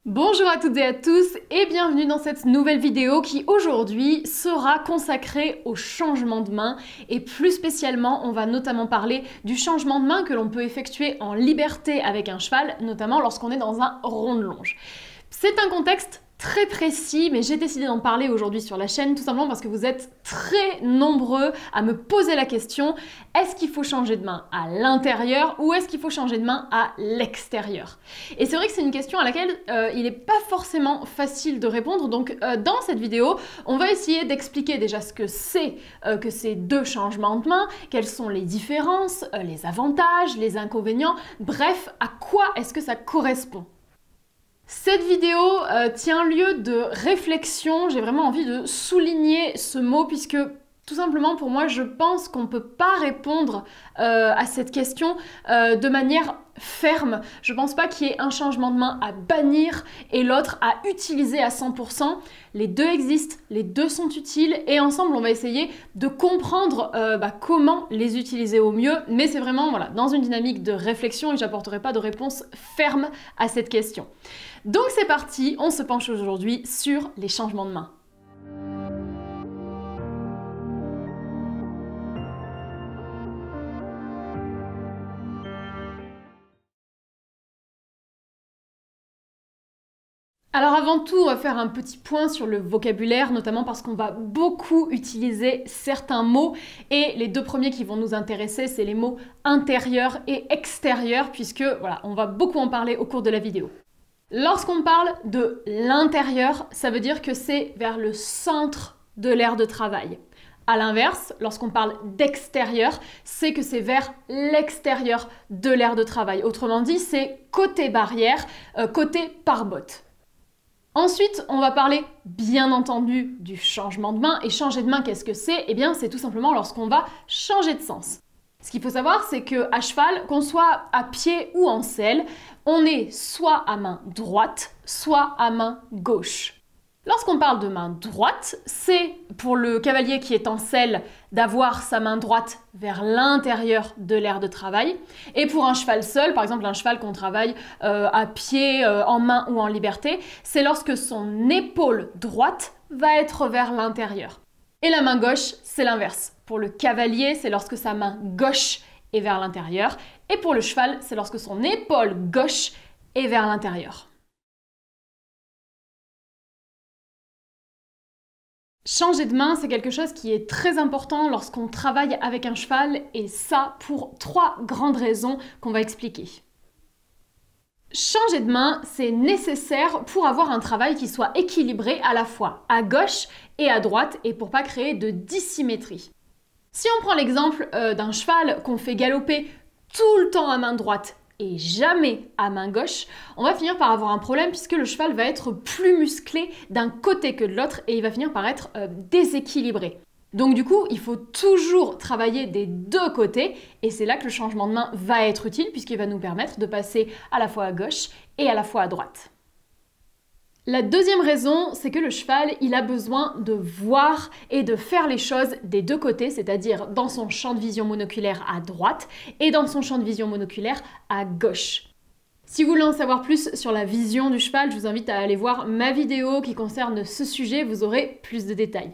Bonjour à toutes et à tous et bienvenue dans cette nouvelle vidéo qui aujourd'hui sera consacrée au changement de main et plus spécialement on va notamment parler du changement de main que l'on peut effectuer en liberté avec un cheval, notamment lorsqu'on est dans un rond de longe. C'est un contexte très précis, mais j'ai décidé d'en parler aujourd'hui sur la chaîne tout simplement parce que vous êtes très nombreux à me poser la question: est-ce qu'il faut changer de main à l'intérieur ou est-ce qu'il faut changer de main à l'extérieur? Et c'est vrai que c'est une question à laquelle il n'est pas forcément facile de répondre, donc dans cette vidéo, on va essayer d'expliquer déjà ce que c'est que ces deux changements de main, quelles sont les différences, les avantages, les inconvénients, bref, à quoi est-ce que ça correspond. Cette vidéo tient lieu de réflexion, j'ai vraiment envie de souligner ce mot puisque tout simplement pour moi je pense qu'on ne peut pas répondre à cette question de manière ferme. Je ne pense pas qu'il y ait un changement de main à bannir et l'autre à utiliser à 100%. Les deux existent, les deux sont utiles et ensemble on va essayer de comprendre comment les utiliser au mieux. Mais c'est vraiment dans une dynamique de réflexion et j'apporterai pas de réponse ferme à cette question. Donc c'est parti, on se penche aujourd'hui sur les changements de main. Alors avant tout, on va faire un petit point sur le vocabulaire, notamment parce qu'on va beaucoup utiliser certains mots et les deux premiers qui vont nous intéresser, c'est les mots intérieur et extérieur puisque on va beaucoup en parler au cours de la vidéo. Lorsqu'on parle de l'intérieur, ça veut dire que c'est vers le centre de l'aire de travail. A l'inverse, lorsqu'on parle d'extérieur, c'est que c'est vers l'extérieur de l'aire de travail. Autrement dit, c'est côté barrière, côté pare-botte. Ensuite, on va parler bien entendu du changement de main. Et changer de main, qu'est-ce que c'est? Eh bien, c'est tout simplement lorsqu'on va changer de sens. Ce qu'il faut savoir, c'est qu'à cheval, qu'on soit à pied ou en selle, on est soit à main droite, soit à main gauche. Lorsqu'on parle de main droite, c'est pour le cavalier qui est en selle d'avoir sa main droite vers l'intérieur de l'aire de travail. Et pour un cheval seul, par exemple un cheval qu'on travaille à pied, en main ou en liberté, c'est lorsque son épaule droite va être vers l'intérieur. Et la main gauche, c'est l'inverse. Pour le cavalier, c'est lorsque sa main gauche est vers l'intérieur. Et pour le cheval, c'est lorsque son épaule gauche est vers l'intérieur. Changer de main, c'est quelque chose qui est très important lorsqu'on travaille avec un cheval et ça pour trois grandes raisons qu'on va expliquer. Changer de main, c'est nécessaire pour avoir un travail qui soit équilibré à la fois à gauche et à droite et pour pas créer de dissymétrie. Si on prend l'exemple d'un cheval qu'on fait galoper tout le temps à main droite et jamais à main gauche, on va finir par avoir un problème puisque le cheval va être plus musclé d'un côté que de l'autre et il va finir par être déséquilibré. Donc du coup, il faut toujours travailler des deux côtés et c'est là que le changement de main va être utile puisqu'il va nous permettre de passer à la fois à gauche et à la fois à droite. La deuxième raison, c'est que le cheval, il a besoin de voir et de faire les choses des deux côtés, c'est-à-dire dans son champ de vision monoculaire à droite et dans son champ de vision monoculaire à gauche. Si vous voulez en savoir plus sur la vision du cheval, je vous invite à aller voir ma vidéo qui concerne ce sujet, vous aurez plus de détails.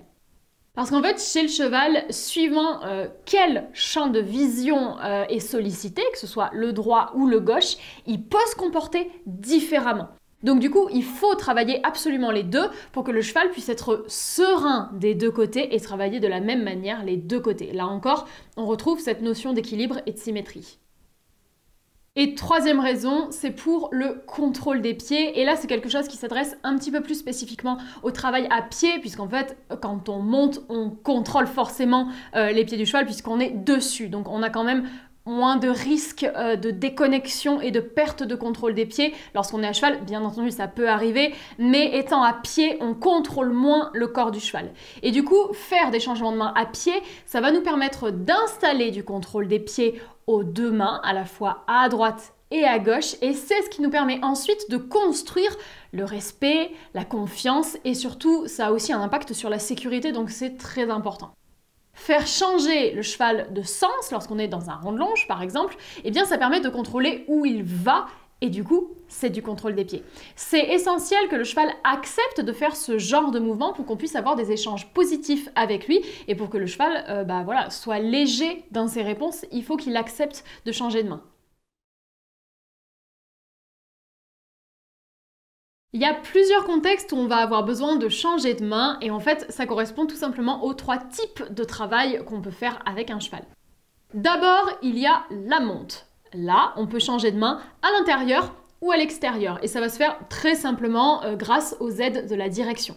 Parce qu'en fait, chez le cheval, suivant quel champ de vision est sollicité, que ce soit le droit ou le gauche, il peut se comporter différemment. Donc du coup, il faut travailler absolument les deux pour que le cheval puisse être serein des deux côtés et travailler de la même manière les deux côtés. Là encore, on retrouve cette notion d'équilibre et de symétrie. Et troisième raison, c'est pour le contrôle des pieds. Et là, c'est quelque chose qui s'adresse un petit peu plus spécifiquement au travail à pied, puisqu'en fait, quand on monte, on contrôle forcément les pieds du cheval puisqu'on est dessus. Donc on a quand même moins de risques de déconnexion et de perte de contrôle des pieds. Lorsqu'on est à cheval, bien entendu, ça peut arriver, mais étant à pied, on contrôle moins le corps du cheval. Et du coup, faire des changements de main à pied, ça va nous permettre d'installer du contrôle des pieds aux deux mains, à la fois à droite et à gauche, et c'est ce qui nous permet ensuite de construire le respect, la confiance, et surtout, ça a aussi un impact sur la sécurité, donc c'est très important. Faire changer le cheval de sens lorsqu'on est dans un rond de longe, par exemple, eh bien ça permet de contrôler où il va et du coup, c'est du contrôle des pieds. C'est essentiel que le cheval accepte de faire ce genre de mouvement pour qu'on puisse avoir des échanges positifs avec lui et pour que le cheval soit léger dans ses réponses, il faut qu'il accepte de changer de main. Il y a plusieurs contextes où on va avoir besoin de changer de main et en fait ça correspond tout simplement aux 3 types de travail qu'on peut faire avec un cheval. D'abord, il y a la monte. Là, on peut changer de main à l'intérieur ou à l'extérieur et ça va se faire très simplement grâce aux aides de la direction.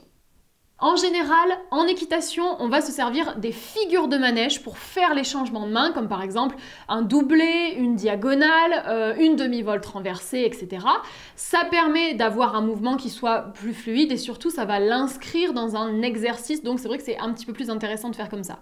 En général, en équitation, on va se servir des figures de manège pour faire les changements de main, comme par exemple un doublé, une diagonale, une demi-volte renversée, etc. Ça permet d'avoir un mouvement qui soit plus fluide et surtout ça va l'inscrire dans un exercice, donc c'est vrai que c'est un petit peu plus intéressant de faire comme ça.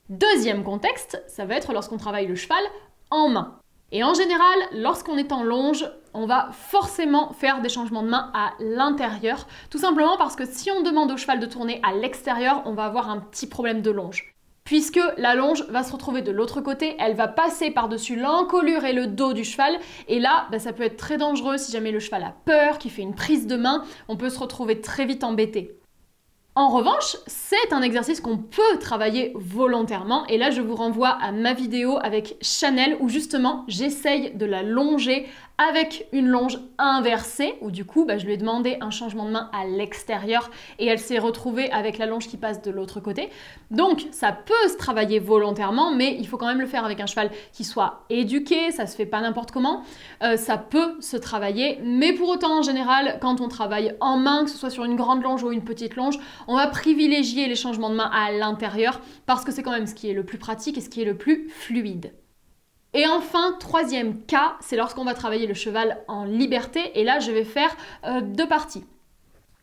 Deuxième contexte, ça va être lorsqu'on travaille le cheval en main. Et en général, lorsqu'on est en longe, on va forcément faire des changements de main à l'intérieur, tout simplement parce que si on demande au cheval de tourner à l'extérieur, on va avoir un petit problème de longe. Puisque la longe va se retrouver de l'autre côté, elle va passer par-dessus l'encolure et le dos du cheval, et là, ça peut être très dangereux si jamais le cheval a peur, qu'il fait une prise de main, on peut se retrouver très vite embêté. En revanche, c'est un exercice qu'on peut travailler volontairement et là je vous renvoie à ma vidéo avec Chanel où justement j'essaye de la longer avec une longe inversée où du coup je lui ai demandé un changement de main à l'extérieur et elle s'est retrouvée avec la longe qui passe de l'autre côté. Donc ça peut se travailler volontairement mais il faut quand même le faire avec un cheval qui soit éduqué, ça se fait pas n'importe comment, ça peut se travailler mais pour autant en général quand on travaille en main, que ce soit sur une grande longe ou une petite longe, on va privilégier les changements de main à l'intérieur parce que c'est quand même ce qui est le plus pratique et ce qui est le plus fluide. Et enfin, troisième cas, c'est lorsqu'on va travailler le cheval en liberté et là je vais faire 2 parties.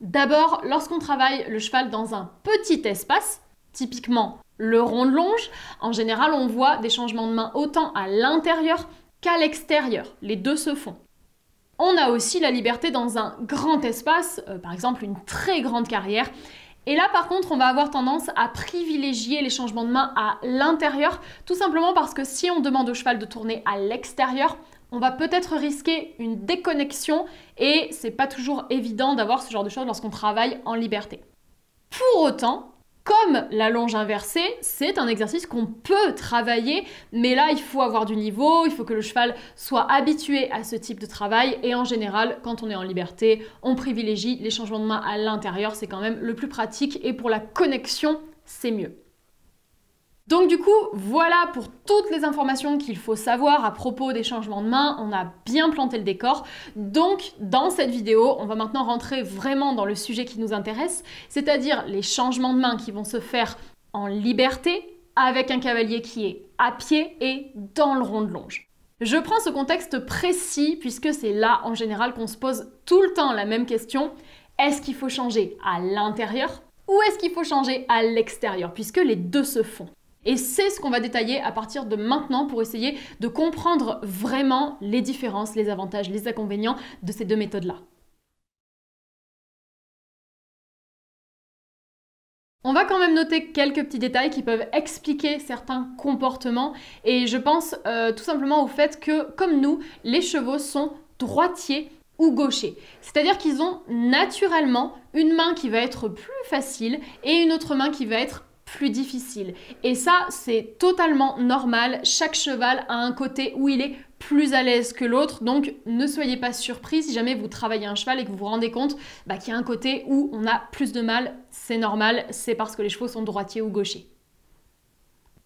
D'abord, lorsqu'on travaille le cheval dans un petit espace, typiquement le rond de longe, en général on voit des changements de main autant à l'intérieur qu'à l'extérieur, les deux se font. On a aussi la liberté dans un grand espace, par exemple une très grande carrière. Et là, par contre, on va avoir tendance à privilégier les changements de main à l'intérieur, tout simplement parce que si on demande au cheval de tourner à l'extérieur, on va peut-être risquer une déconnexion et c'est pas toujours évident d'avoir ce genre de choses lorsqu'on travaille en liberté. Pour autant, comme la longe inversée, c'est un exercice qu'on peut travailler, mais là, il faut avoir du niveau, il faut que le cheval soit habitué à ce type de travail et en général, quand on est en liberté, on privilégie les changements de main à l'intérieur, c'est quand même le plus pratique et pour la connexion, c'est mieux. Donc du coup, voilà pour toutes les informations qu'il faut savoir à propos des changements de main. On a bien planté le décor. Donc dans cette vidéo, on va maintenant rentrer vraiment dans le sujet qui nous intéresse, c'est-à-dire les changements de main qui vont se faire en liberté avec un cavalier qui est à pied et dans le rond de longe. Je prends ce contexte précis puisque c'est là en général qu'on se pose tout le temps la même question. Est-ce qu'il faut changer à l'intérieur ou est-ce qu'il faut changer à l'extérieur puisque les deux se font? Et c'est ce qu'on va détailler à partir de maintenant pour essayer de comprendre vraiment les différences, les avantages, les inconvénients de ces deux méthodes-là. On va quand même noter quelques petits détails qui peuvent expliquer certains comportements et je pense tout simplement au fait que, comme nous, les chevaux sont droitiers ou gauchers. C'est-à-dire qu'ils ont naturellement une main qui va être plus facile et une autre main qui va être plus difficile. Et ça, c'est totalement normal. Chaque cheval a un côté où il est plus à l'aise que l'autre. Donc, ne soyez pas surpris si jamais vous travaillez un cheval et que vous vous rendez compte qu'il y a un côté où on a plus de mal. C'est normal, c'est parce que les chevaux sont droitiers ou gauchers.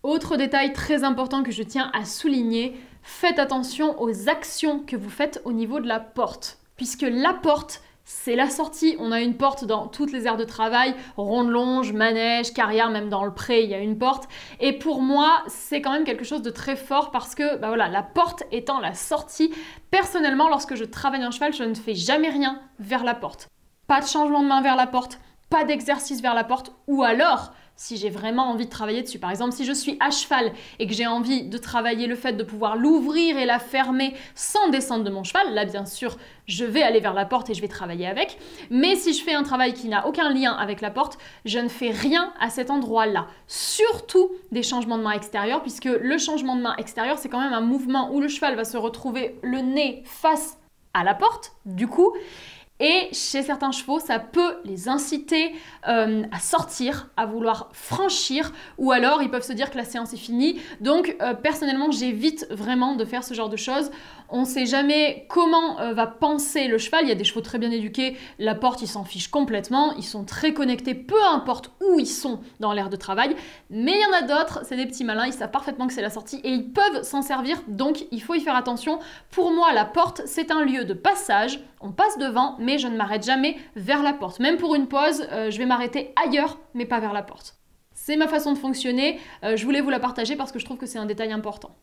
Autre détail très important que je tiens à souligner, faites attention aux actions que vous faites au niveau de la porte. Puisque la porte, c'est la sortie. On a une porte dans toutes les aires de travail, ronde-longe, manège, carrière, même dans le pré, il y a une porte. Et pour moi, c'est quand même quelque chose de très fort parce que voilà, la porte étant la sortie, personnellement, lorsque je travaille un cheval, je ne fais jamais rien vers la porte. Pas de changement de main vers la porte, pas d'exercice vers la porte, ou alors, si j'ai vraiment envie de travailler dessus, par exemple, si je suis à cheval et que j'ai envie de travailler le fait de pouvoir l'ouvrir et la fermer sans descendre de mon cheval, là bien sûr, je vais aller vers la porte et je vais travailler avec. Mais si je fais un travail qui n'a aucun lien avec la porte, je ne fais rien à cet endroit-là. Surtout des changements de main extérieurs, puisque le changement de main extérieur, c'est quand même un mouvement où le cheval va se retrouver le nez face à la porte, du coup. Et chez certains chevaux, ça peut les inciter à sortir, à vouloir franchir, ou alors ils peuvent se dire que la séance est finie. Donc personnellement, j'évite vraiment de faire ce genre de choses. On ne sait jamais comment va penser le cheval. Il y a des chevaux très bien éduqués, la porte, ils s'en fichent complètement. Ils sont très connectés, peu importe où ils sont dans l'aire de travail. Mais il y en a d'autres, c'est des petits malins, ils savent parfaitement que c'est la sortie et ils peuvent s'en servir. Donc il faut y faire attention. Pour moi, la porte, c'est un lieu de passage. On passe devant, mais je ne m'arrête jamais vers la porte. Même pour une pause, je vais m'arrêter ailleurs, mais pas vers la porte. C'est ma façon de fonctionner. Je voulais vous la partager parce que je trouve que c'est un détail important.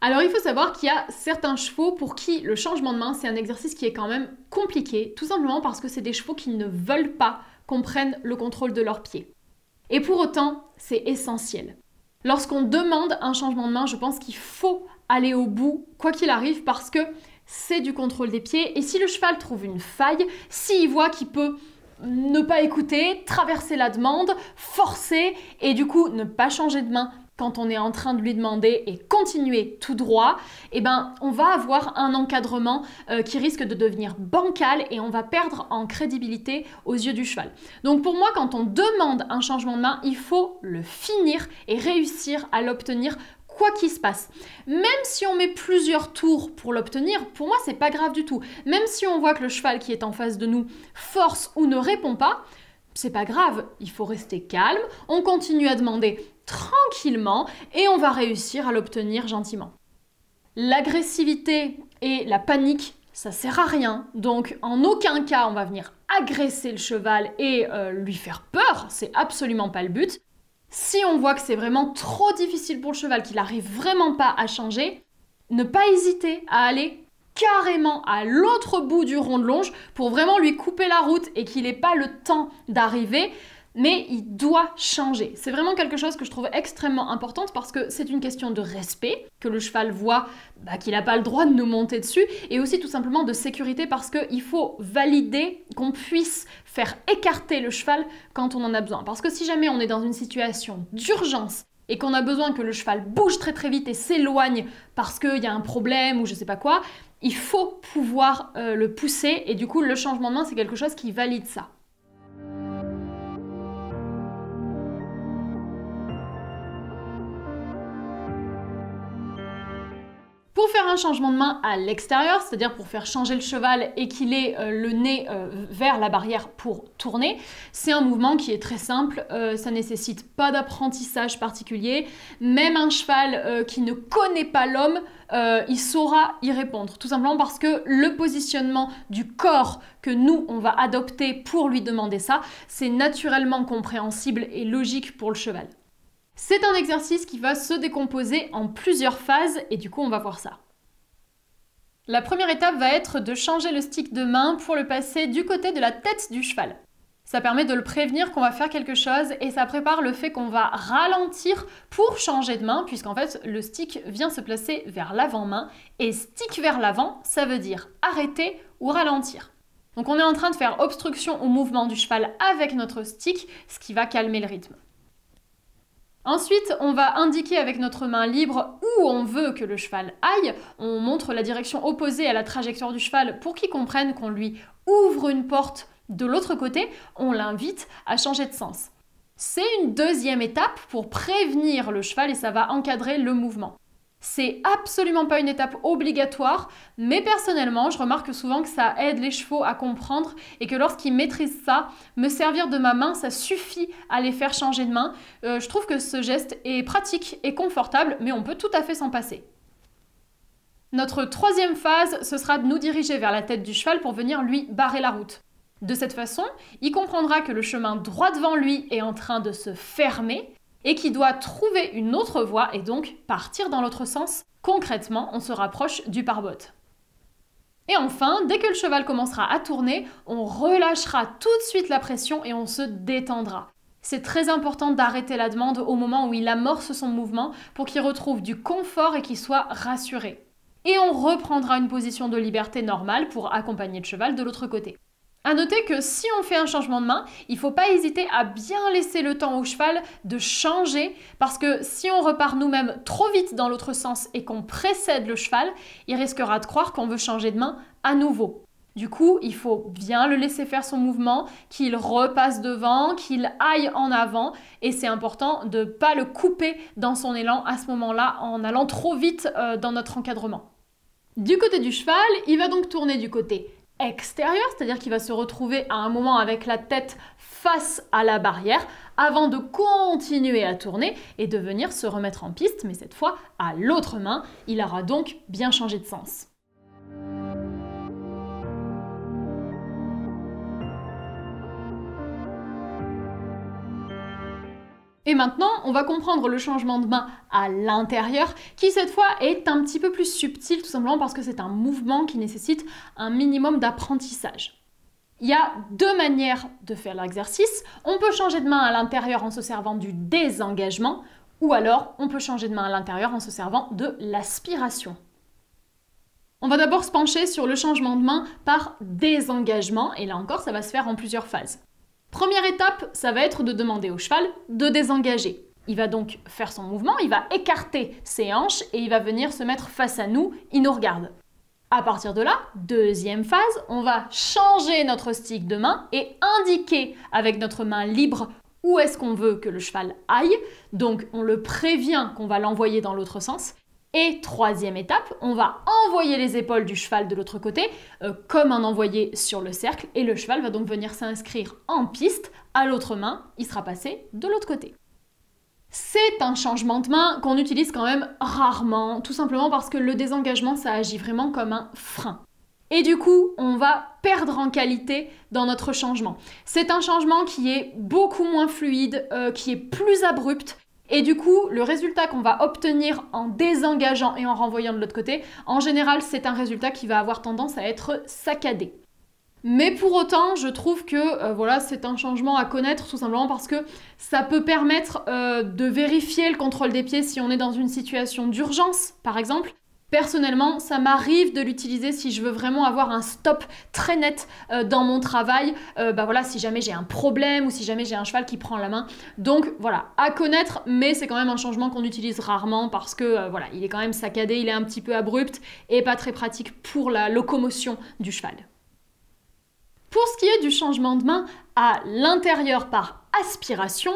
Alors il faut savoir qu'il y a certains chevaux pour qui le changement de main, c'est un exercice qui est quand même compliqué, tout simplement parce que c'est des chevaux qui ne veulent pas qu'on prenne le contrôle de leurs pieds. Et pour autant, c'est essentiel. Lorsqu'on demande un changement de main, je pense qu'il faut aller au bout, quoi qu'il arrive, parce que c'est du contrôle des pieds. Et si le cheval trouve une faille, s'il voit qu'il peut ne pas écouter, traverser la demande, forcer et du coup ne pas changer de main quand on est en train de lui demander et continuer tout droit, eh ben, on va avoir un encadrement qui risque de devenir bancal et on va perdre en crédibilité aux yeux du cheval. Donc pour moi, quand on demande un changement de main, il faut le finir et réussir à l'obtenir quoi qu'il se passe. Même si on met plusieurs tours pour l'obtenir, pour moi, c'est pas grave du tout. Même si on voit que le cheval qui est en face de nous force ou ne répond pas, c'est pas grave, il faut rester calme, on continue à demander tranquillement et on va réussir à l'obtenir gentiment. L'agressivité et la panique, ça sert à rien, donc en aucun cas on va venir agresser le cheval et lui faire peur, c'est absolument pas le but. Si on voit que c'est vraiment trop difficile pour le cheval, qu'il n'arrive vraiment pas à changer, ne pas hésiter à aller carrément à l'autre bout du rond de longe pour vraiment lui couper la route et qu'il n'ait pas le temps d'arriver, mais il doit changer. C'est vraiment quelque chose que je trouve extrêmement importante parce que c'est une question de respect, que le cheval voit qu'il n'a pas le droit de nous monter dessus, et aussi tout simplement de sécurité parce qu'il faut valider qu'on puisse faire écarter le cheval quand on en a besoin. Parce que si jamais on est dans une situation d'urgence et qu'on a besoin que le cheval bouge très très vite et s'éloigne parce qu'il y a un problème ou je sais pas quoi, il faut pouvoir le pousser et du coup le changement de main c'est quelque chose qui valide ça. Pour faire un changement de main à l'extérieur, c'est-à-dire pour faire changer le cheval et qu'il ait le nez vers la barrière pour tourner, c'est un mouvement qui est très simple, ça nécessite pas d'apprentissage particulier. Même un cheval qui ne connaît pas l'homme, il saura y répondre, tout simplement parce que le positionnement du corps que nous, on va adopter pour lui demander ça, c'est naturellement compréhensible et logique pour le cheval. C'est un exercice qui va se décomposer en plusieurs phases et du coup on va voir ça. La première étape va être de changer le stick de main pour le passer du côté de la tête du cheval. Ça permet de le prévenir qu'on va faire quelque chose et ça prépare le fait qu'on va ralentir pour changer de main puisqu'en fait le stick vient se placer vers l'avant-main et stick vers l'avant, ça veut dire arrêter ou ralentir. Donc on est en train de faire obstruction au mouvement du cheval avec notre stick, ce qui va calmer le rythme. Ensuite, on va indiquer avec notre main libre où on veut que le cheval aille. On montre la direction opposée à la trajectoire du cheval pour qu'il comprenne qu'on lui ouvre une porte de l'autre côté. On l'invite à changer de sens. C'est une deuxième étape pour prévenir le cheval et ça va encadrer le mouvement. C'est absolument pas une étape obligatoire, mais personnellement, je remarque souvent que ça aide les chevaux à comprendre et que lorsqu'ils maîtrisent ça, me servir de ma main, ça suffit à les faire changer de main. Je trouve que ce geste est pratique et confortable, mais on peut tout à fait s'en passer. Notre troisième phase, ce sera de nous diriger vers la tête du cheval pour venir lui barrer la route. De cette façon, il comprendra que le chemin droit devant lui est en train de se fermer et qu'il doit trouver une autre voie et donc partir dans l'autre sens. Concrètement, on se rapproche du pare-bottes. Et enfin, dès que le cheval commencera à tourner, on relâchera tout de suite la pression et on se détendra. C'est très important d'arrêter la demande au moment où il amorce son mouvement pour qu'il retrouve du confort et qu'il soit rassuré. Et on reprendra une position de liberté normale pour accompagner le cheval de l'autre côté. A noter que si on fait un changement de main, il ne faut pas hésiter à bien laisser le temps au cheval de changer parce que si on repart nous-mêmes trop vite dans l'autre sens et qu'on précède le cheval, il risquera de croire qu'on veut changer de main à nouveau. Du coup, il faut bien le laisser faire son mouvement, qu'il repasse devant, qu'il aille en avant et c'est important de ne pas le couper dans son élan à ce moment-là en allant trop vite dans notre encadrement. Du côté du cheval, il va donc tourner du côté extérieur, c'est-à-dire qu'il va se retrouver à un moment avec la tête face à la barrière avant de continuer à tourner et de venir se remettre en piste, mais cette fois à l'autre main. Il aura donc bien changé de sens. Et maintenant, on va comprendre le changement de main à l'intérieur, qui cette fois est un petit peu plus subtil, tout simplement parce que c'est un mouvement qui nécessite un minimum d'apprentissage. Il y a deux manières de faire l'exercice. On peut changer de main à l'intérieur en se servant du désengagement, ou alors on peut changer de main à l'intérieur en se servant de l'aspiration. On va d'abord se pencher sur le changement de main par désengagement, et là encore, ça va se faire en plusieurs phases. Première étape, ça va être de demander au cheval de désengager. Il va donc faire son mouvement, il va écarter ses hanches et il va venir se mettre face à nous, il nous regarde. À partir de là, deuxième phase, on va changer notre stick de main et indiquer avec notre main libre où est-ce qu'on veut que le cheval aille. Donc on le prévient qu'on va l'envoyer dans l'autre sens. Et troisième étape, on va envoyer les épaules du cheval de l'autre côté, comme un envoyé sur le cercle, et le cheval va donc venir s'inscrire en piste à l'autre main, il sera passé de l'autre côté. C'est un changement de main qu'on utilise quand même rarement, tout simplement parce que le désengagement, ça agit vraiment comme un frein. Et du coup, on va perdre en qualité dans notre changement. C'est un changement qui est beaucoup moins fluide, qui est plus abrupt, et du coup, le résultat qu'on va obtenir en désengageant et en renvoyant de l'autre côté, en général, c'est un résultat qui va avoir tendance à être saccadé. Mais pour autant, je trouve que voilà, c'est un changement à connaître tout simplement parce que ça peut permettre de vérifier le contrôle des pieds si on est dans une situation d'urgence, par exemple. Personnellement, ça m'arrive de l'utiliser si je veux vraiment avoir un stop très net dans mon travail, voilà, si jamais j'ai un problème ou si jamais j'ai un cheval qui prend la main. Donc voilà, à connaître, mais c'est quand même un changement qu'on utilise rarement parce que voilà, il est quand même saccadé, il est un petit peu abrupt et pas très pratique pour la locomotion du cheval. Pour ce qui est du changement de main à l'intérieur par aspiration,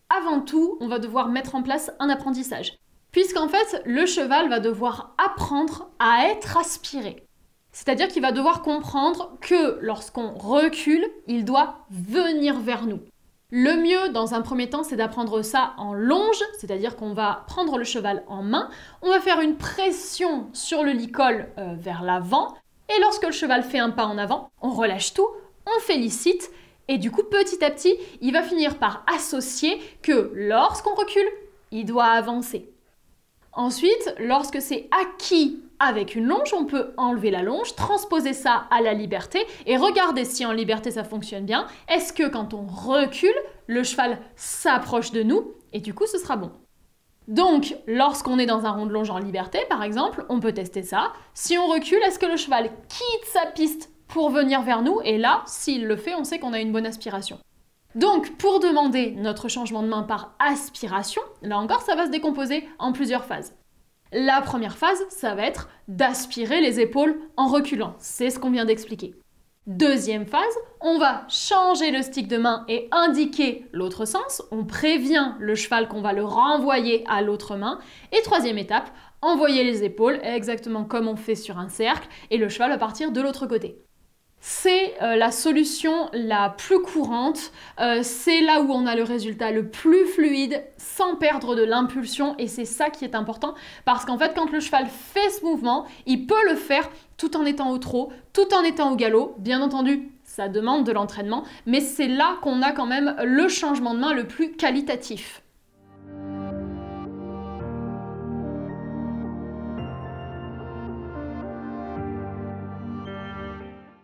avant tout, on va devoir mettre en place un apprentissage. Puisqu'en fait, le cheval va devoir apprendre à être aspiré. C'est-à-dire qu'il va devoir comprendre que lorsqu'on recule, il doit venir vers nous. Le mieux, dans un premier temps, c'est d'apprendre ça en longe, c'est-à-dire qu'on va prendre le cheval en main, on va faire une pression sur le licol vers l'avant, et lorsque le cheval fait un pas en avant, on relâche tout, on félicite, et du coup, petit à petit, il va finir par associer que lorsqu'on recule, il doit avancer. Ensuite, lorsque c'est acquis avec une longe, on peut enlever la longe, transposer ça à la liberté et regarder si en liberté ça fonctionne bien. Est-ce que quand on recule, le cheval s'approche de nous et du coup ce sera bon. Donc, lorsqu'on est dans un rond de longe en liberté, par exemple, on peut tester ça. Si on recule, est-ce que le cheval quitte sa piste pour venir vers nous? Et là, s'il le fait, on sait qu'on a une bonne aspiration. Donc, pour demander notre changement de main par aspiration, là encore, ça va se décomposer en plusieurs phases. La première phase, ça va être d'aspirer les épaules en reculant. C'est ce qu'on vient d'expliquer. Deuxième phase, on va changer le stick de main et indiquer l'autre sens. On prévient le cheval qu'on va le renvoyer à l'autre main. Et troisième étape, envoyer les épaules exactement comme on fait sur un cercle et le cheval va partir de l'autre côté. c'est la solution la plus courante, c'est là où on a le résultat le plus fluide sans perdre de l'impulsion et c'est ça qui est important parce qu'en fait quand le cheval fait ce mouvement, il peut le faire tout en étant au trot, tout en étant au galop, bien entendu ça demande de l'entraînement, mais c'est là qu'on a quand même le changement de main le plus qualitatif.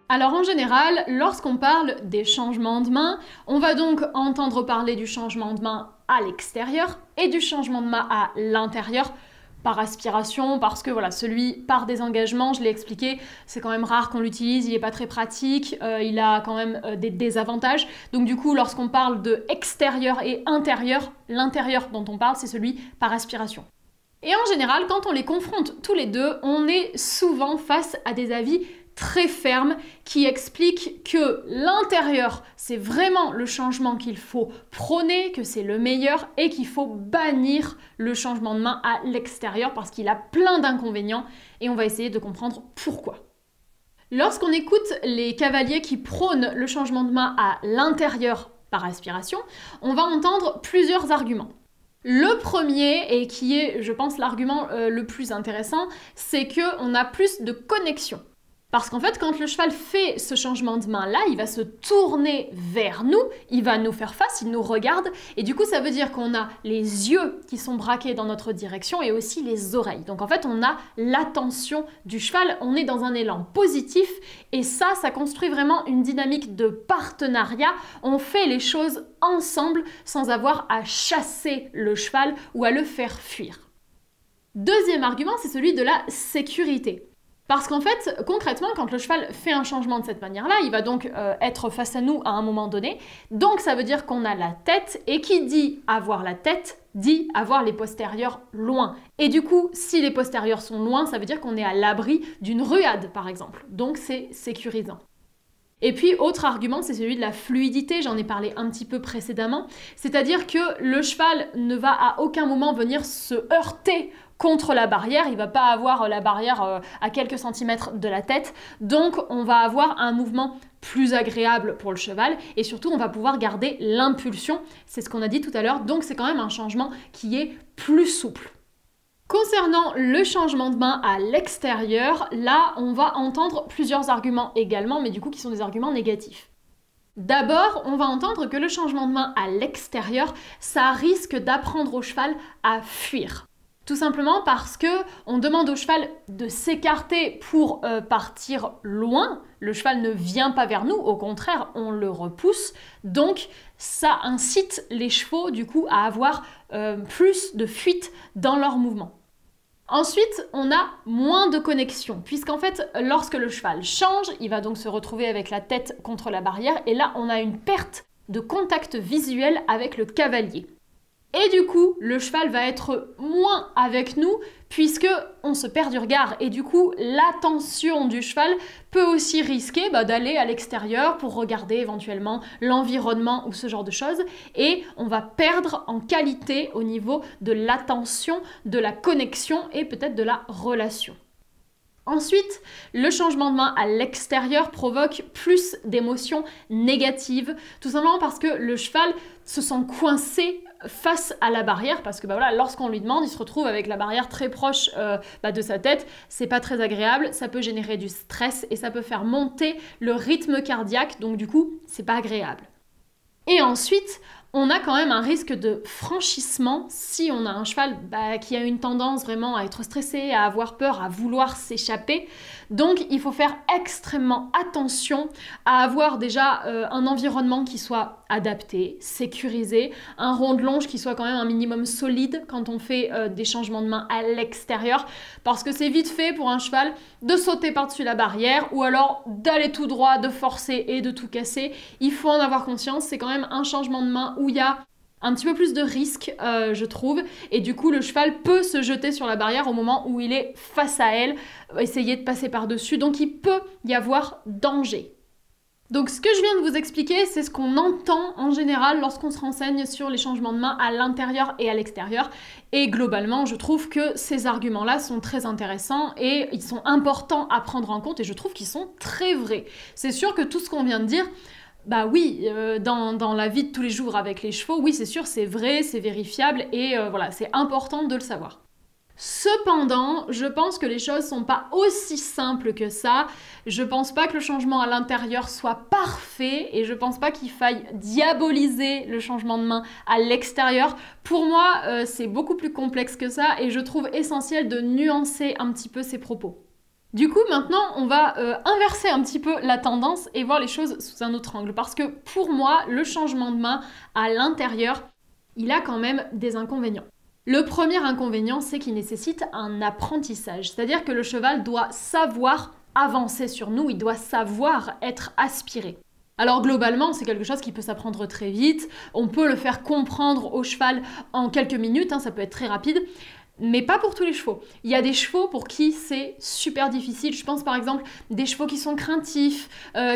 Alors en général, lorsqu'on parle des changements de main, on va donc entendre parler du changement de main à l'extérieur et du changement de main à l'intérieur par aspiration, parce que voilà, celui par désengagement, je l'ai expliqué, c'est quand même rare qu'on l'utilise, il n'est pas très pratique, il a quand même des désavantages. Donc du coup, lorsqu'on parle de extérieur et intérieur, l'intérieur dont on parle, c'est celui par aspiration. Et en général, quand on les confronte tous les deux, on est souvent face à des avis très ferme qui explique que l'intérieur, c'est vraiment le changement qu'il faut prôner, que c'est le meilleur et qu'il faut bannir le changement de main à l'extérieur parce qu'il a plein d'inconvénients et on va essayer de comprendre pourquoi. Lorsqu'on écoute les cavaliers qui prônent le changement de main à l'intérieur par aspiration, on va entendre plusieurs arguments. Le premier, et qui est, je pense, l'argument le plus intéressant, c'est qu'on a plus de connexion. Parce qu'en fait, quand le cheval fait ce changement de main-là, il va se tourner vers nous, il va nous faire face, il nous regarde, et du coup, ça veut dire qu'on a les yeux qui sont braqués dans notre direction et aussi les oreilles. Donc en fait, on a l'attention du cheval, on est dans un élan positif, et ça construit vraiment une dynamique de partenariat. On fait les choses ensemble sans avoir à chasser le cheval ou à le faire fuir. Deuxième argument, c'est celui de la sécurité. Parce qu'en fait, concrètement, quand le cheval fait un changement de cette manière-là, il va donc être face à nous à un moment donné. Donc ça veut dire qu'on a la tête, et qui dit avoir la tête, dit avoir les postérieurs loin. Et du coup, si les postérieurs sont loin, ça veut dire qu'on est à l'abri d'une ruade, par exemple. Donc c'est sécurisant. Et puis, autre argument, c'est celui de la fluidité, j'en ai parlé un petit peu précédemment, c'est-à-dire que le cheval ne va à aucun moment venir se heurter contre la barrière, il ne va pas avoir la barrière à quelques centimètres de la tête, donc on va avoir un mouvement plus agréable pour le cheval et surtout on va pouvoir garder l'impulsion, c'est ce qu'on a dit tout à l'heure, donc c'est quand même un changement qui est plus souple. Concernant le changement de main à l'extérieur, là on va entendre plusieurs arguments également, mais du coup qui sont des arguments négatifs. D'abord, on va entendre que le changement de main à l'extérieur, ça risque d'apprendre au cheval à fuir. Tout simplement parce que on demande au cheval de s'écarter pour partir loin. Le cheval ne vient pas vers nous, au contraire, on le repousse. Donc, ça incite les chevaux, du coup, à avoir plus de fuite dans leur mouvement. Ensuite, on a moins de connexion, puisqu'en fait, lorsque le cheval change, il va donc se retrouver avec la tête contre la barrière, et là, on a une perte de contact visuel avec le cavalier. Et du coup, le cheval va être moins avec nous puisque on se perd du regard. Et du coup, l'attention du cheval peut aussi risquer d'aller à l'extérieur pour regarder éventuellement l'environnement ou ce genre de choses. Et on va perdre en qualité au niveau de l'attention, de la connexion et peut-être de la relation. Ensuite, le changement de main à l'extérieur provoque plus d'émotions négatives, tout simplement parce que le cheval se sent coincé face à la barrière, parce que voilà, lorsqu'on lui demande, il se retrouve avec la barrière très proche de sa tête, c'est pas très agréable, ça peut générer du stress et ça peut faire monter le rythme cardiaque, donc du coup, c'est pas agréable. Et ensuite, on a quand même un risque de franchissement si on a un cheval qui a une tendance vraiment à être stressé, à avoir peur, à vouloir s'échapper. Donc il faut faire extrêmement attention à avoir déjà un environnement qui soit adapté, sécurisé, un rond de longe qui soit quand même un minimum solide quand on fait des changements de main à l'extérieur, parce que c'est vite fait pour un cheval de sauter par-dessus la barrière ou alors d'aller tout droit, de forcer et de tout casser. Il faut en avoir conscience, c'est quand même un changement de main où il y a un petit peu plus de risque, je trouve, et du coup le cheval peut se jeter sur la barrière au moment où il est face à elle, essayer de passer par-dessus, donc il peut y avoir danger. Donc ce que je viens de vous expliquer, c'est ce qu'on entend en général lorsqu'on se renseigne sur les changements de main à l'intérieur et à l'extérieur. Et globalement, je trouve que ces arguments-là sont très intéressants et ils sont importants à prendre en compte et je trouve qu'ils sont très vrais. C'est sûr que tout ce qu'on vient de dire, bah oui, dans la vie de tous les jours avec les chevaux, oui c'est sûr, c'est vrai, c'est vérifiable et voilà, c'est important de le savoir. Cependant, je pense que les choses sont pas aussi simples que ça. Je pense pas que le changement à l'intérieur soit parfait et je pense pas qu'il faille diaboliser le changement de main à l'extérieur. Pour moi, c'est beaucoup plus complexe que ça et je trouve essentiel de nuancer un petit peu ces propos. Du coup, maintenant, on va inverser un petit peu la tendance et voir les choses sous un autre angle. Parce que pour moi, le changement de main à l'intérieur, il a quand même des inconvénients. Le premier inconvénient, c'est qu'il nécessite un apprentissage. C'est-à-dire que le cheval doit savoir avancer sur nous, il doit savoir être aspiré. Alors globalement, c'est quelque chose qui peut s'apprendre très vite. On peut le faire comprendre au cheval en quelques minutes, ça peut être très rapide. Mais pas pour tous les chevaux. Il y a des chevaux pour qui c'est super difficile. Je pense par exemple des chevaux qui sont craintifs,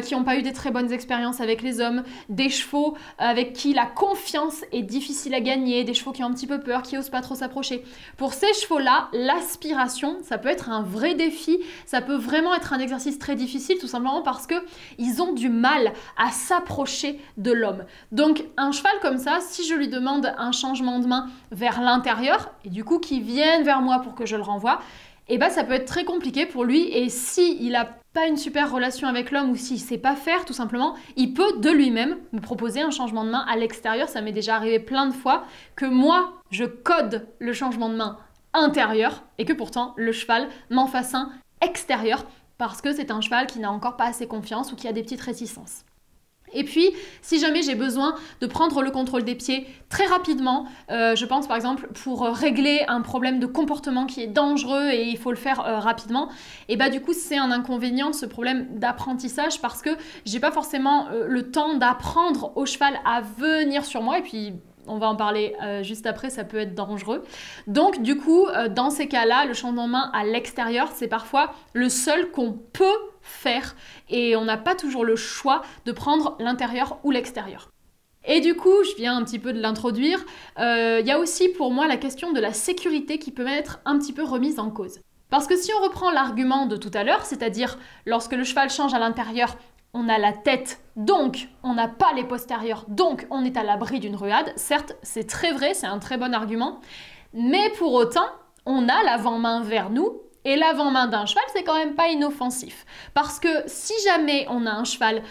qui n'ont pas eu des très bonnes expériences avec les hommes, des chevaux avec qui la confiance est difficile à gagner, des chevaux qui ont un petit peu peur, qui n'osent pas trop s'approcher. Pour ces chevaux-là, l'aspiration, ça peut être un vrai défi, ça peut vraiment être un exercice très difficile, tout simplement parce qu'ils ont du mal à s'approcher de l'homme. Donc un cheval comme ça, si je lui demande un changement de main vers l'intérieur, et du coup qui viennent vers moi pour que je le renvoie, et bah ça peut être très compliqué pour lui et s'il n'a pas une super relation avec l'homme ou s'il ne sait pas faire tout simplement, il peut de lui-même me proposer un changement de main à l'extérieur. Ça m'est déjà arrivé plein de fois que moi je code le changement de main intérieur et que pourtant le cheval m'en fasse un extérieur parce que c'est un cheval qui n'a encore pas assez confiance ou qui a des petites réticences. Et puis, si jamais j'ai besoin de prendre le contrôle des pieds très rapidement, je pense par exemple pour régler un problème de comportement qui est dangereux et il faut le faire rapidement, et bah du coup c'est un inconvénient ce problème d'apprentissage parce que j'ai pas forcément le temps d'apprendre au cheval à venir sur moi et puis on va en parler juste après, ça peut être dangereux. Donc du coup, dans ces cas-là, le changement de main à l'extérieur, c'est parfois le seul qu'on peut faire et on n'a pas toujours le choix de prendre l'intérieur ou l'extérieur. Et du coup, je viens un petit peu de l'introduire, il y a aussi pour moi la question de la sécurité qui peut être un petit peu remise en cause. Parce que si on reprend l'argument de tout à l'heure, c'est-à-dire lorsque le cheval change à l'intérieur, on a la tête, donc on n'a pas les postérieurs, donc on est à l'abri d'une ruade. Certes, c'est très vrai, c'est un très bon argument, mais pour autant, on a l'avant-main vers nous, et l'avant-main d'un cheval, c'est quand même pas inoffensif. Parce que si jamais on a un cheval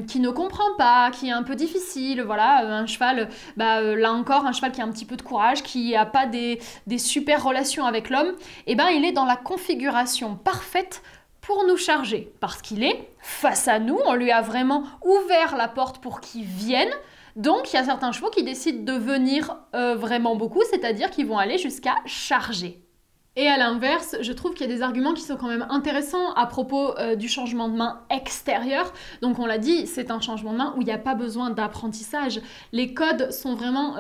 qui ne comprend pas, qui est un peu difficile, voilà, un cheval, là encore, un cheval qui a un petit peu de courage, qui n'a pas des super relations avec l'homme, et ben il est dans la configuration parfaite pour nous charger, parce qu'il est face à nous, on lui a vraiment ouvert la porte pour qu'il vienne. Donc il y a certains chevaux qui décident de venir vraiment beaucoup, c'est-à-dire qu'ils vont aller jusqu'à charger. Et à l'inverse, je trouve qu'il y a des arguments qui sont quand même intéressants à propos du changement de main extérieur. Donc on l'a dit, c'est un changement de main où il n'y a pas besoin d'apprentissage. Les codes sont vraiment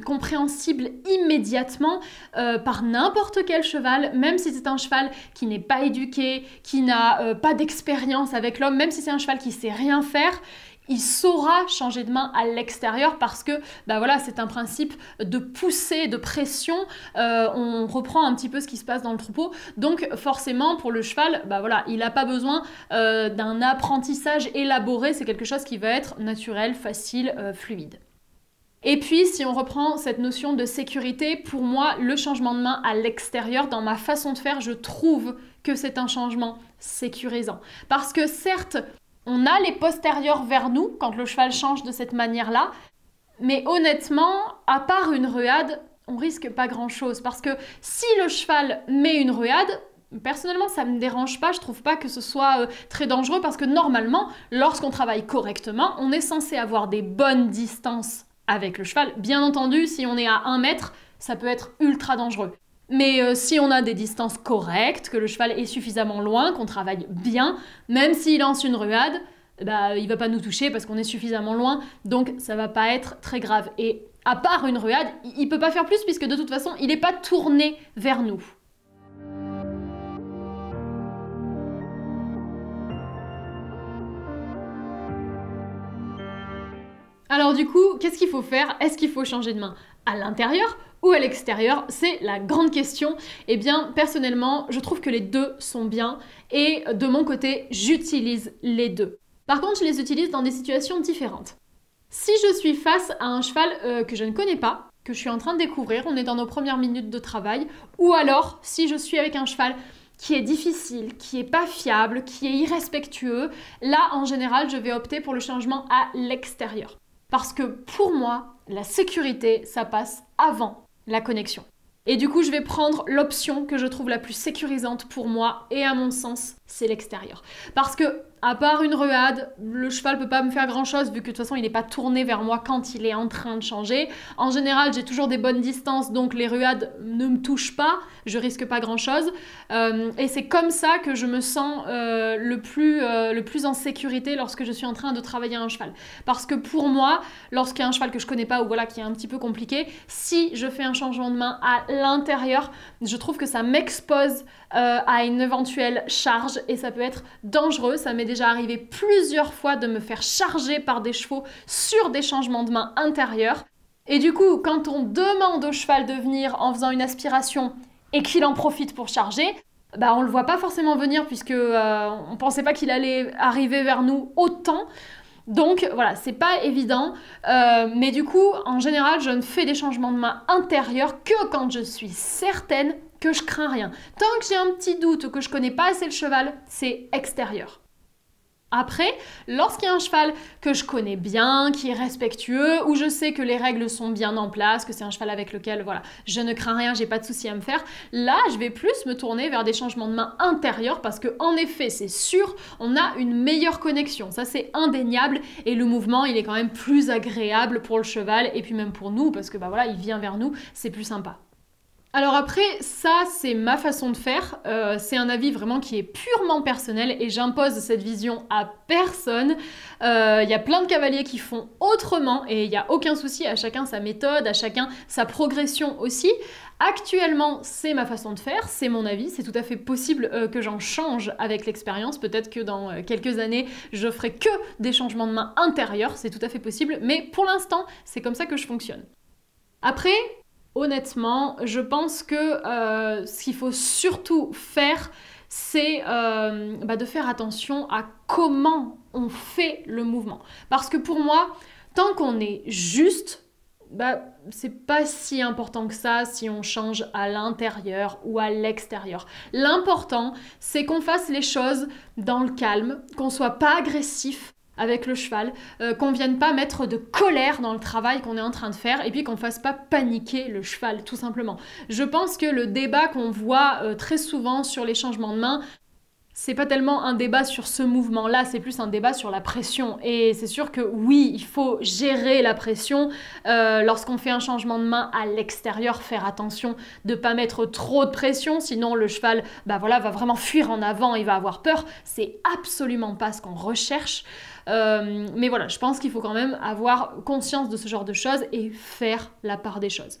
compréhensibles immédiatement par n'importe quel cheval, même si c'est un cheval qui n'est pas éduqué, qui n'a pas d'expérience avec l'homme, même si c'est un cheval qui ne sait rien faire. Il saura changer de main à l'extérieur parce que voilà, c'est un principe de poussée, de pression. On reprend un petit peu ce qui se passe dans le troupeau. Donc forcément, pour le cheval, voilà, il n'a pas besoin d'un apprentissage élaboré. C'est quelque chose qui va être naturel, facile, fluide. Et puis, si on reprend cette notion de sécurité, pour moi, le changement de main à l'extérieur, dans ma façon de faire, je trouve que c'est un changement sécurisant. Parce que certes, on a les postérieurs vers nous quand le cheval change de cette manière-là, mais honnêtement, à part une ruade, on risque pas grand-chose. Parce que si le cheval met une ruade, personnellement, ça me dérange pas, je trouve pas que ce soit très dangereux parce que normalement, lorsqu'on travaille correctement, on est censé avoir des bonnes distances avec le cheval. Bien entendu, si on est à 1 mètre, ça peut être ultra dangereux. Mais si on a des distances correctes, que le cheval est suffisamment loin, qu'on travaille bien, même s'il lance une ruade, il va pas nous toucher parce qu'on est suffisamment loin, donc ça va pas être très grave. Et à part une ruade, il peut pas faire plus puisque de toute façon, il n'est pas tourné vers nous. Alors du coup, qu'est-ce qu'il faut faire? Est-ce qu'il faut changer de main à l'intérieur ou à l'extérieur? C'est la grande question. Eh bien, personnellement, je trouve que les deux sont bien et de mon côté, j'utilise les deux. Par contre, je les utilise dans des situations différentes. Si je suis face à un cheval que je ne connais pas, que je suis en train de découvrir, on est dans nos premières minutes de travail, ou alors si je suis avec un cheval qui est difficile, qui est pas fiable, qui est irrespectueux, là en général je vais opter pour le changement à l'extérieur. Parce que pour moi, la sécurité, ça passe avant la connexion. Et du coup, je vais prendre l'option que je trouve la plus sécurisante pour moi et à mon sens, c'est l'extérieur. Parce que, à part une ruade, le cheval peut pas me faire grand chose vu que de toute façon, il n'est pas tourné vers moi quand il est en train de changer. En général, j'ai toujours des bonnes distances, donc les ruades ne me touchent pas, je risque pas grand chose. Et c'est comme ça que je me sens le plus en sécurité lorsque je suis en train de travailler un cheval. Parce que pour moi, lorsqu'il y a un cheval que je connais pas ou voilà, qui est un petit peu compliqué, si je fais un changement de main à l'intérieur, je trouve que ça m'expose à une éventuelle charge et ça peut être dangereux. Ça m'est déjà arrivé plusieurs fois de me faire charger par des chevaux sur des changements de main intérieurs. Et du coup, quand on demande au cheval de venir en faisant une aspiration et qu'il en profite pour charger, bah on le voit pas forcément venir puisque on pensait pas qu'il allait arriver vers nous autant. Donc voilà, c'est pas évident, mais du coup, en général, je ne fais des changements de main intérieurs que quand je suis certaine que je crains rien. Tant que j'ai un petit doute ou que je connais pas assez le cheval, c'est extérieur. Après, lorsqu'il y a un cheval que je connais bien, qui est respectueux, où je sais que les règles sont bien en place, que c'est un cheval avec lequel voilà, je ne crains rien, j'ai pas de souci à me faire, là, je vais plus me tourner vers des changements de main intérieurs parce que en effet, c'est sûr, on a une meilleure connexion. Ça, c'est indéniable et le mouvement, il est quand même plus agréable pour le cheval et puis même pour nous parce que bah voilà, il vient vers nous, c'est plus sympa. Alors après, ça c'est ma façon de faire, c'est un avis vraiment qui est purement personnel et j'impose cette vision à personne. Il y a plein de cavaliers qui font autrement et il n'y a aucun souci, à chacun sa méthode, à chacun sa progression aussi. Actuellement, c'est ma façon de faire, c'est mon avis, c'est tout à fait possible que j'en change avec l'expérience, peut-être que dans quelques années, je ferai que des changements de main intérieurs, c'est tout à fait possible, mais pour l'instant, c'est comme ça que je fonctionne. Après, honnêtement, je pense que ce qu'il faut surtout faire, c'est de faire attention à comment on fait le mouvement. Parce que pour moi, tant qu'on est juste, c'est pas si important que ça si on change à l'intérieur ou à l'extérieur. L'important, c'est qu'on fasse les choses dans le calme, qu'on soit pas agressif avec le cheval, qu'on vienne pas mettre de colère dans le travail qu'on est en train de faire et puis qu'on fasse pas paniquer le cheval tout simplement. Je pense que le débat qu'on voit très souvent sur les changements de main, c'est pas tellement un débat sur ce mouvement-là, c'est plus un débat sur la pression. Et c'est sûr que oui, il faut gérer la pression. Lorsqu'on fait un changement de main à l'extérieur, faire attention de ne pas mettre trop de pression, sinon le cheval va vraiment fuir en avant, il va avoir peur. C'est absolument pas ce qu'on recherche. Mais voilà, je pense qu'il faut quand même avoir conscience de ce genre de choses et faire la part des choses.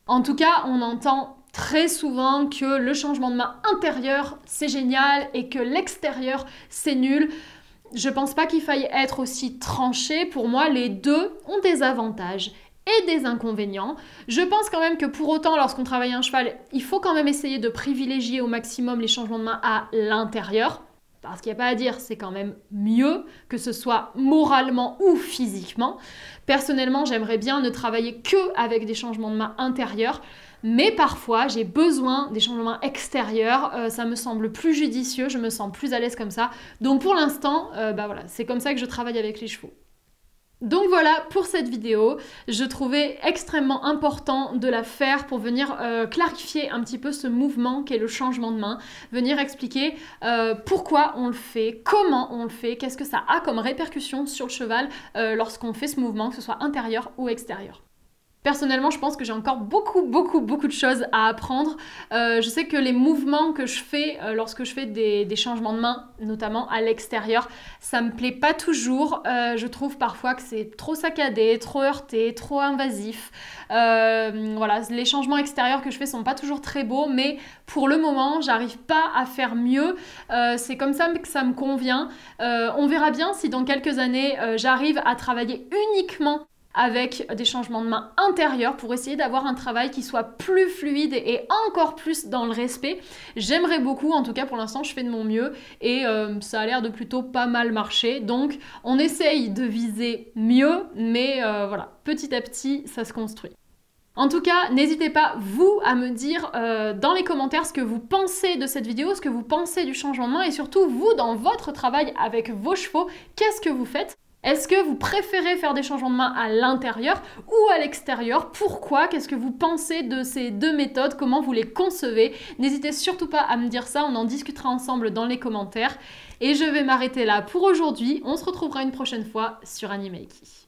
En tout cas, on entend très souvent que le changement de main intérieur, c'est génial et que l'extérieur, c'est nul. Je pense pas qu'il faille être aussi tranché. Pour moi, les deux ont des avantages et des inconvénients. Je pense quand même que pour autant, lorsqu'on travaille un cheval, il faut quand même essayer de privilégier au maximum les changements de main à l'intérieur. Parce qu'il n'y a pas à dire, c'est quand même mieux que ce soit moralement ou physiquement. Personnellement, j'aimerais bien ne travailler que avec des changements de main intérieurs, mais parfois j'ai besoin des changements de main extérieurs, ça me semble plus judicieux, je me sens plus à l'aise comme ça. Donc pour l'instant, c'est comme ça que je travaille avec les chevaux. Donc voilà pour cette vidéo, je trouvais extrêmement important de la faire pour venir clarifier un petit peu ce mouvement qu'est le changement de main, venir expliquer pourquoi on le fait, comment on le fait, qu'est-ce que ça a comme répercussion sur le cheval lorsqu'on fait ce mouvement, que ce soit intérieur ou extérieur. Personnellement, je pense que j'ai encore beaucoup de choses à apprendre. Je sais que les mouvements que je fais lorsque je fais des changements de main, notamment à l'extérieur, ça me plaît pas toujours. Je trouve parfois que c'est trop saccadé, trop heurté, trop invasif. Les changements extérieurs que je fais sont pas toujours très beaux, mais pour le moment, j'arrive pas à faire mieux. C'est comme ça que ça me convient. On verra bien si dans quelques années, j'arrive à travailler uniquement avec des changements de main intérieurs pour essayer d'avoir un travail qui soit plus fluide et encore plus dans le respect. J'aimerais beaucoup, en tout cas pour l'instant je fais de mon mieux et ça a l'air de plutôt pas mal marcher. Donc on essaye de viser mieux, mais voilà, petit à petit ça se construit. En tout cas, n'hésitez pas, vous, à me dire dans les commentaires ce que vous pensez de cette vidéo, ce que vous pensez du changement de main et surtout, vous, dans votre travail avec vos chevaux, qu'est-ce que vous faites ? Est-ce que vous préférez faire des changements de main à l'intérieur ou à l'extérieur? Pourquoi? Qu'est-ce que vous pensez de ces deux méthodes? Comment vous les concevez? N'hésitez surtout pas à me dire ça, on en discutera ensemble dans les commentaires. Et je vais m'arrêter là pour aujourd'hui. On se retrouvera une prochaine fois sur Animeki.